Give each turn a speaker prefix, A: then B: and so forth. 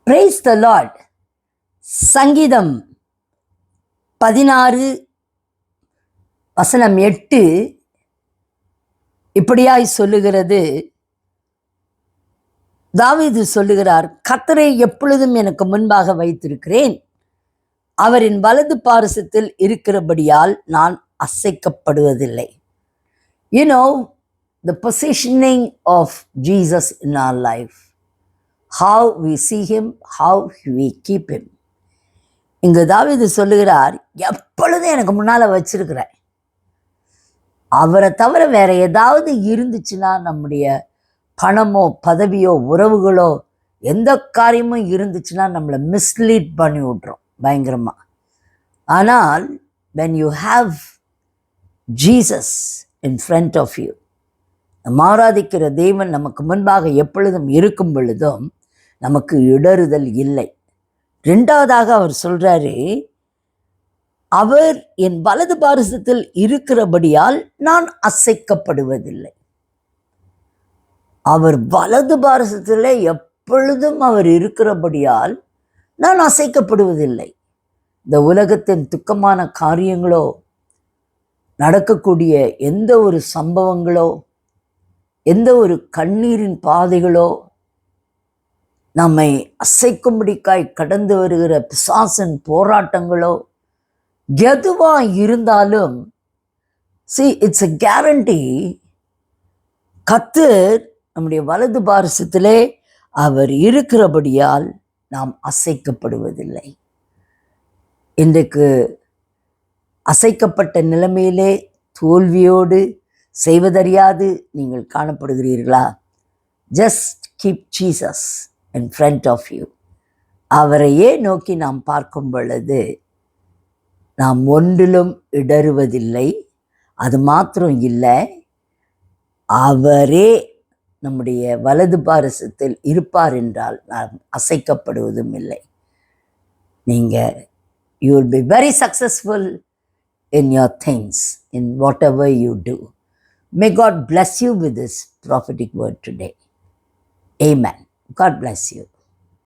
A: Praise the Lord. சங்கீதம் 16 வசனம் 8 இப்படியாய் சொல்லுகிறது. தாவீது சொல்லுகிறார், கர்த்தரை எப்பொழுதும் எனக்கு முன்பாக வைத்திருக்கிறேன், அவரின் வலது பாரிசத்தில் இருக்கிறபடியால் நான் அசைக்கப்படுவதில்லை. You know, the positioning of Jesus in our life, how we see him, how we keep him. இங்கு தாவீது சொல்லுகிறார், எப்பொழுதும் எனக்கு முன்னால வச்சிருக்கிறேன். அவரை தவிர வேற ஏதாவது இருந்துச்சுன்னா, நம்முடைய பணமோ பதவியோ உறவுகளோ எந்த காரியமும் இருந்துச்சுன்னா நம்மளை மிஸ்லீட் பண்ணி விட்றோம் பயங்கரமா. ஆனால் when you have Jesus in front of you, நம்ம ஆராதிக்கிற தேவன் நமக்கு முன்பாக எப்பொழுதும் இருக்கும் பொழுதும் நமக்கு இடறுதல் இல்லை. ரெண்டாவதாக அவர் சொல்றாரு, அவர் என் வலது பாரிசத்தில் இருக்கிறபடியால் நான் அசைக்கப்படுவதில்லை. அவர் வலது பாரிசத்தில் எப்பொழுதும் அவர் இருக்கிறபடியால் நான் அசைக்கப்படுவதில்லை. இந்த உலகத்தின் துக்கமான காரியங்களோ, நடக்கக்கூடிய எந்த ஒரு சம்பவங்களோ, எந்த ஒரு கண்ணீரின் பாதைகளோ, நம்மை அசைக்கும்படிக்காய் கடந்து வருகிற பிசாசின் போராட்டங்களோ எதுவா இருந்தாலும், see, it's a guarantee, கர்த்தர் நம்முடைய வலது பாரிசத்திலே அவர் இருக்கிறபடியால் நாம் அசைக்கப்படுவதில்லை. இன்றைக்கு அசைக்கப்பட்ட நிலைமையிலே தோல்வியோடு செய்வதறியாது நீங்கள் காணப்படுகிறீர்களா? Just keep Jesus in front of you. அவரையே நோக்கி நாம் பார்க்கும் பொழுது நாம் ஒன்றிலும் இடறுவதில்லை. அது மாத்திரம் இல்லை, அவரே நம்முடைய வலது பாரிசத்தில் இருப்பார் என்றால் நாம் அசைக்கப்படுவதும் இல்லை. நீங்கள் you will be very successful in your things, in whatever you do. May God bless you with this prophetic word today. Amen. God bless you.